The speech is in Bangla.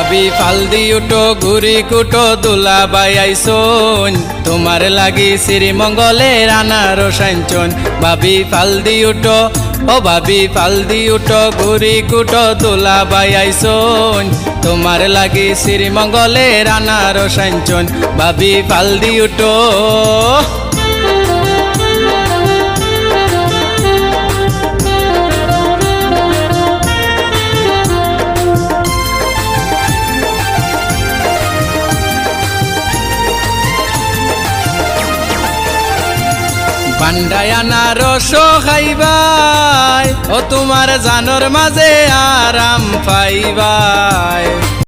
ভাবি ফালদি উঠো ঘুরি কুটো দুলা বাই আইসোন তোমার লাগি শ্রীমঙ্গলের আনারস আনছন ভাবি ফালদি উঠো ও ভাবি ফালদি উঠো ঘুরি কুটো দুলা বাই আইসোন তোমার লাগি শ্রীমঙ্গলের আনারস আনছন ভাবি ফালদি উঠো বান্ডায় আনারস খাইবাই ও তোমার জানর মাঝে আরাম পাইবাই